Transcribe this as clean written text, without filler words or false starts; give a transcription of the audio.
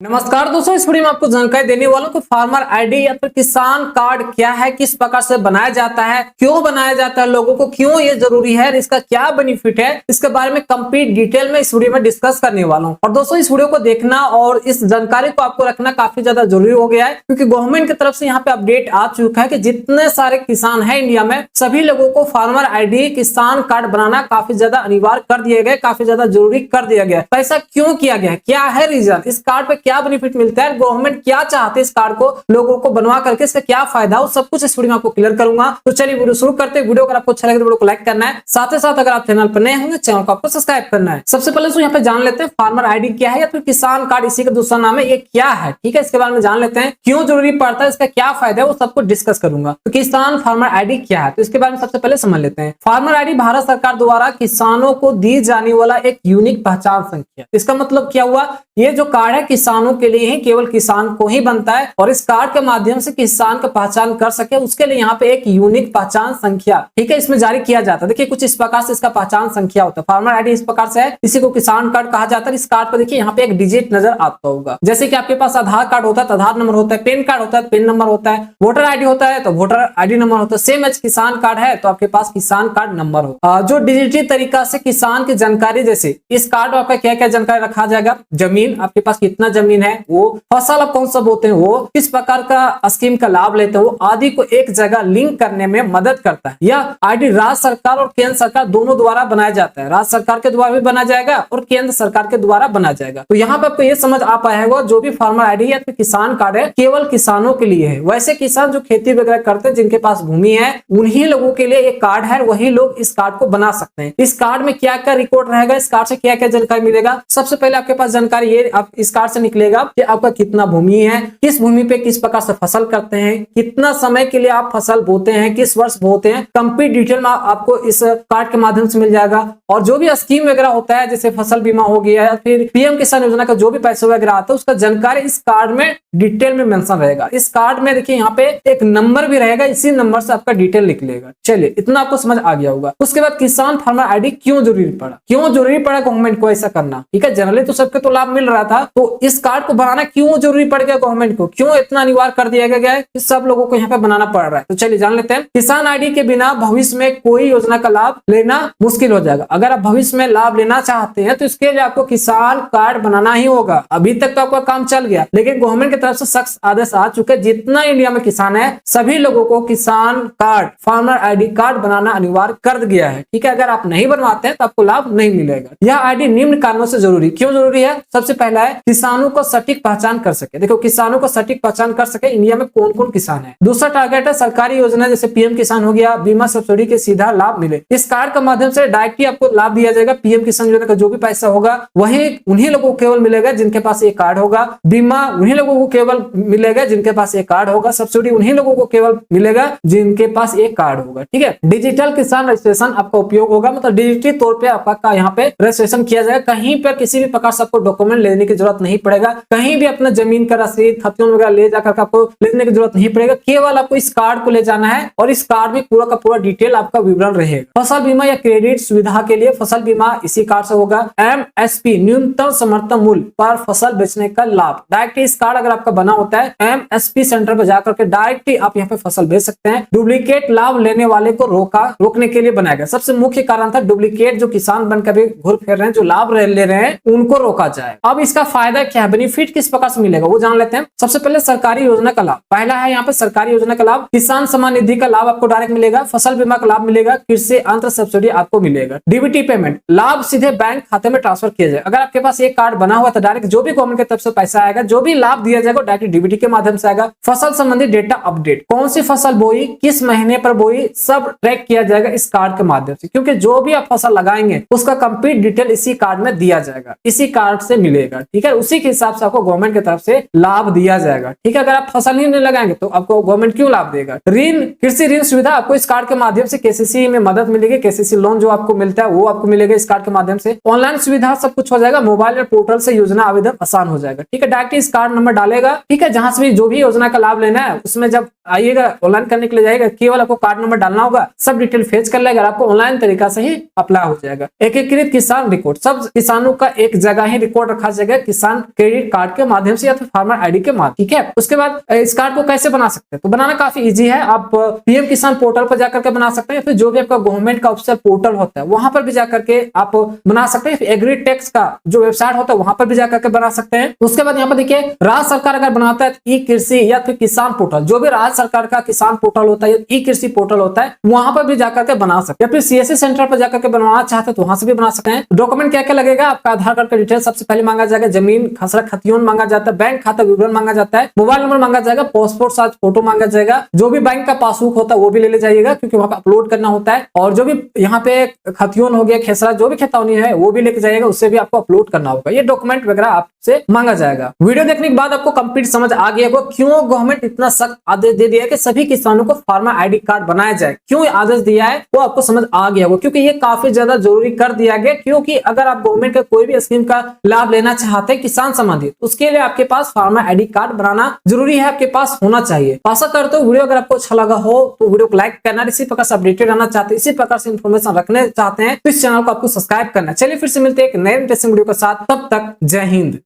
नमस्कार दोस्तों, इस वीडियो में आपको जानकारी देने वालों कि फार्मर आईडी या फिर किसान कार्ड क्या है, किस प्रकार से बनाया जाता है, क्यों बनाया जाता है, लोगों को क्यों ये जरूरी है, इसका क्या बेनिफिट है, इसके बारे में कंप्लीट डिटेल में इस वीडियो में डिस्कस करने वाला हूं। और दोस्तों, इस वीडियो को देखना और इस जानकारी को आपको रखना काफी ज्यादा जरूरी हो गया है, क्योंकि गवर्नमेंट की तरफ से यहाँ पे अपडेट आ चुका है कि जितने सारे किसान है इंडिया में, सभी लोगों को फार्मर आईडी किसान कार्ड बनाना काफी ज्यादा अनिवार्य कर दिया गया, काफी ज्यादा जरूरी कर दिया गया। तो ऐसा क्यों किया गया है, क्या है रीजन, इस कार्ड पे क्या बेनिफिट मिलता है, गवर्नमेंट क्या चाहते हैं इस कार्ड को लोगों को बनवा करके, इसका क्या फायदा हो, सब कुछ इस वीडियो में आपको क्लियर करूंगा। तो चलिए वीडियो शुरू करते हैं। वीडियो अगर आपको अच्छा लगे तो वीडियो को लाइक करना है, साथ ही साथ अगर आप चैनल पर नए होंगे चैनल को आपको सब्सक्राइब करना है। सबसे पहले तो यहाँ पे जान लेते हैं फार्मर आईडी क्या है या फिर किसान कार्ड, इसी का दूसरा नाम है, ये क्या है, ठीक है। इसके बारे में जान लेते हैं, क्यों जरूरी पड़ता है, इसका क्या फायदा है, वो सब कुछ डिस्कस करूंगा। तो किसान फार्मर आईडी क्या है, तो इसके बारे में सबसे पहले समझ लेते हैं। फार्मर आईडी भारत सरकार द्वारा किसानों को दी जाने वाला एक यूनिक पहचान संख्या। इसका मतलब क्या हुआ, ये जो कार्ड है किसानों के लिए ही, केवल किसान को ही बनता है, और इस कार्ड के माध्यम से किसान का पहचान कर सके उसके लिए यहाँ पे एक यूनिक पहचान संख्या, ठीक है, इसमें जारी किया जाता है। देखिए कुछ इस प्रकार से इसका पहचान संख्या होता है। फार्मर आईडी इस प्रकार से है, इसी को किसान कार्ड कहा जाता है। इस कार्ड पर देखिए यहाँ पे एक डिजिट नजर आता होगा, जैसे कि आपके पास आधार कार्ड होता है तो आधार नंबर होता है, पैन कार्ड होता है पैन नंबर होता है, वोटर आईडी होता है तो वोटर आईडी नंबर होता है। सेम एज किसान कार्ड है तो आपके पास किसान कार्ड नंबर हो। जो डिजिटल तरीका से किसान की जानकारी, जैसे इस कार्ड में आपका क्या क्या जानकारी रखा जाएगा, जमीन, आपके पास कितना जमीन है, वो फसल आप कौन सा बोते हैं, वो किस प्रकार का स्कीम का लाभ लेते हो, आदि को एक जगह लिंक करने में मदद करता है। यह आईडी राज्य सरकार और केंद्र सरकार दोनों द्वारा बनाया जाता है। राज्य सरकार के द्वारा भी बना जाएगा और केंद्र सरकार के द्वारा बना जाएगा। तो यहाँ पे आपको ये समझ आ पाएगा, जो भी फार्मर आईडी या फिर किसान कार्ड है केवल किसानों के लिए है। वैसे किसान जो खेती वगैरह करते हैं, जिनके पास भूमि है, उन्हीं लोगों के लिए एक कार्ड है, वही लोग इस कार्ड को बना सकते हैं। इस कार्ड में क्या क्या रिकॉर्ड रहेगा, इस कार्ड से क्या क्या जानकारी मिलेगा। सबसे पहले आपके पास जानकारी ये आप इस कार्ड से निकलेगा कि आपका कितना भूमि है, किस भूमि पे किस प्रकार से फसल करते हैं, कितना समय के लिए आप फसल बोते हैं, किस वर्ष बोते हैं, कंप्लीट डिटेल में आपको इस कार्ड के माध्यम से मिल जाएगा। और जो भी स्कीम वगैरह होता है, जैसे फसल बीमा हो गया या फिर पीएम किसान योजना का जो भी पैसे वगैरह आता है, उसका जानकारी इस कार्ड में डिटेल में मेंशन रहेगा। इस कार्ड में देखिए यहाँ पे एक नंबर भी रहेगा, इसी नंबर से आपका डिटेल निकलेगा। चलिए इतना आपको समझ आ गया होगा। उसके बाद किसान फार्मर आईडी क्यों जरूरी पड़ा, क्यों जरूरी पड़ा गवर्नमेंट को ऐसा करना, ठीक है। जनरली तो सबके तो लाभ मिल रहा था, तो इस कार्ड को बनाना क्यों जरूरी पड़ गया गवर्नमेंट को, क्यों इतना अनिवार्य कर दिया गया है कि सब लोगों को यहाँ पे बनाना पड़ रहा है। तो चलिए जान लेते हैं। किसान आईडी के बिना भविष्य में कोई योजना का लाभ लेना मुश्किल हो जाएगा। अगर आप भविष्य में लाभ लेना चाहते हैं तो इसके लिए आपको किसान कार्ड बनाना ही होगा। अभी तक तो आपका काम चल गया, लेकिन गवर्नमेंट की तरफ से सख्त आदेश आ चुके हैं, जितना इंडिया में किसान है सभी लोगों को किसान कार्ड, फार्मर आईडी कार्ड बनाना अनिवार्य कर दिया है, ठीक है। अगर आप नहीं बनवाते हैं तो आपको लाभ नहीं मिलेगा। यह आईडी निम्न कारणों से जरूरी, क्यों जरूरी है। सबसे पहला है किसानों को सटीक पहचान कर सके। देखो किसानों को सटीक पहचान कर सके इंडिया में कौन कौन किसान है। दूसरा टारगेट है सरकारी योजना, जैसे पीएम किसान हो गया, बीमा सब्सिडी के सीधा लाभ मिले। इस कार्ड के माध्यम से डायरेक्टली आपको लाभ दिया जाएगा। पीएम किसान योजना का जो भी पैसा होगा वही उन्हीं लोगों को केवल मिलेगा जिनके पास एक कार्ड होगा। बीमा उन्हीं लोगों को केवल मिलेगा जिनके पास एक कार्ड होगा। सब्सिडी उन्हीं लोगों को केवल मिलेगा जिनके पास एक कार्ड होगा, ठीक है। डिजिटल किसान रजिस्ट्रेशन आपका उपयोग होगा, मतलब डिजिटल तौर पे आपका यहाँ पे रजिस्ट्रेशन किया जाएगा। कहीं पर किसी भी प्रकार से आपको डॉक्यूमेंट लेने की जरूरत नहीं पड़ेगा, कहीं भी अपना जमीन का रसीद खतियों वगैरह ले जाकर आपको लेने की जरूरत नहीं पड़ेगा। केवल आपको इस कार्ड को ले जाना है और इस कार्ड में पूरा का पूरा डिटेल आपका विवरण रहेगा। फसल बीमा या क्रेडिट सुविधा के लिए फसल बीमा इसी कार्ड से होगा। एमएसपी न्यूनतम समर्थन मूल्य पर फसल बेचने का लाभ, डायरेक्टली इस कार्ड अगर आपका बना होता है एमएसपी सेंटर पर जाकर के डायरेक्टली आप यहाँ पे फसल बेच सकते हैं। डुप्लीकेट लाभ लेने वाले को रोकने के लिए बनाया गया। सबसे मुख्य कारण था डुप्लीकेट, जो किसान बनकर भी घूर फिर रहे हैं, जो लाभ ले रहे हैं, उनको रोका जाए। अब इसका फायदा क्या है, बेनिफिट किस प्रकार से मिलेगा वो जान लेते हैं। सबसे पहले सरकारी योजना का लाभ, पहला है यहाँ पे सरकारी योजना का लाभ। किसान सम्मान निधि का लाभ आपको डायरेक्ट मिलेगा, फसल बीमा का लाभ मिलेगा, कृषि यंत्र सब्सिडी आपको मिलेगा। डीबीटी पेमेंट, लाभ सीधे बैंक खाते में ट्रांसफर किया जाए। अगर आपके पास एक कार्ड बना हुआ तो डायरेक्ट जो भी गवर्नमेंट की तरफ से पैसा आएगा, जो भी लाभ दिया जाएगा डायरेक्ट डीबीटी के माध्यम से आएगा। फसल संबंधी डेटा अपडेट, कौन सी फसल बोई, किस महीने पर बोई, सब ट्रैक किया जाएगा इस कार्ड के माध्यम से, क्योंकि जो भी आप फसल लगाएंगे उसका कंप्लीट डिटेल इसी कार्ड में दिया जाएगा, इसी कार्ड से मिलेगा, ठीक है। उसी के हिसाब से आपको गवर्नमेंट की तरफ से लाभ दिया जाएगा, ठीक है। अगर आप फसल ही नहीं लगाएंगे तो आपको गवर्नमेंट क्यों लाभ देगा। ऋण, कृषि ऋण सुविधा आपको इस कार्ड के माध्यम से केसीसी में मदद मिलेगी। केसीसी लोन जो आपको मिलता है वो आपको मिलेगा इस कार्ड के माध्यम से। ऑनलाइन सुविधा सब कुछ हो जाएगा, मोबाइल या पोर्टल से योजना आवेदन आसान हो जाएगा, ठीक है। डायरेक्ट इस कार्ड नंबर डालेगा, ठीक है, जहां से भी जो भी योजना का लाभ लेना है उसमें जब आइएगा ऑनलाइन करने के लिए जाएगा, केवल आपको कार्ड नंबर डालना होगा, सब डिटेल फेच कर लेगा, आपको ऑनलाइन तरीका से ही अप्लाई हो जाएगा। एकीकृत किसान रिकॉर्ड, सब किसानों का एक जगह ही रिकॉर्ड रखा जाएगा, किसान क्रेडिट कार्ड के माध्यम से या फिर फार्मर आईडी के माध्यम, ठीक है। उसके बाद इस कार्ड को कैसे बना सकते हैं, तो बनाना काफी इजी है। आप पीएम किसान पोर्टल पर जाकर के बना सकते हैं, फिर जो भी आपका गवर्नमेंट का ऑफिशियल पोर्टल होता है वहां पर भी जाकर के आप बना सकते हैं। एग्री टैक्स का जो वेबसाइट होता है वहां पर भी जाकर के बना सकते हैं। उसके बाद यहाँ पर देखिए राज्य सरकार अगर बनाता है ई कृषि या फिर किसान पोर्टल, जो भी राज्य सरकार का किसान पोर्टल होता है, ई कृषि पोर्टल होता है, वहां पर भी जाकर के बना सकते हैं। या फिर सीएससी सेंटर पर जाकर के बनवाना चाहते हैं तो वहां से भी बना सकते हैं। डॉक्यूमेंट क्या क्या लगेगा, आपका आधार कार्ड का डिटेल सबसे पहले मांगा जाएगा, जमीन खसरा खतियोन मांगा जाता है, बैंक खाता विवरण मांगा जाता है, मोबाइल नंबर मांगा जाएगा, पासपोर्ट साइज फोटो मांगा जाएगा, जो भी बैंक का पासबुक होता है वो भी ले जाइएगा क्योंकि वहां पर अपलोड करना होता है, और जो भी यहाँ पे खतियोन हो गया, खेसरा, जो भी खेतौनी है वो भी लेके जाइएगा, उससे भी आपको अपलोड करना होगा। ये डॉक्यूमेंट वगैरह आपसे मांगा जाएगा। वीडियो देखने के बाद आपको कंप्लीट समझ आ गया होगा क्यों गवर्नमेंट इतना सख्त आदेश दे दिया है कि सभी किसानों को फार्मर आईडी कार्ड बनाया जाए। क्यों आदेश दिया है वो आपको समझ आ गया होगा, क्योंकि ये काफी ज्यादा जरूरी कर दिया गया। क्योंकि अगर आप गवर्नमेंट का कोई भी स्कीम का लाभ लेना चाहते हैं किसान संबंधित, उसके लिए आपके पास फार्मर आईडी कार्ड बनाना जरूरी है, आपके पास होना चाहिए। आशा करते हो वीडियो अगर आपको अच्छा लगा हो तो वीडियो को लाइक करना, इसी प्रकार से अपडेटेड रहना चाहते हैं, इसी प्रकार से इंफॉर्मेशन रखने चाहते हैं तो इस चैनल को आपको सब्सक्राइब करना। चलिए फिर से मिलते हैं एक नए इंटरेस्टिंग वीडियो के साथ, तब तक जय हिंद।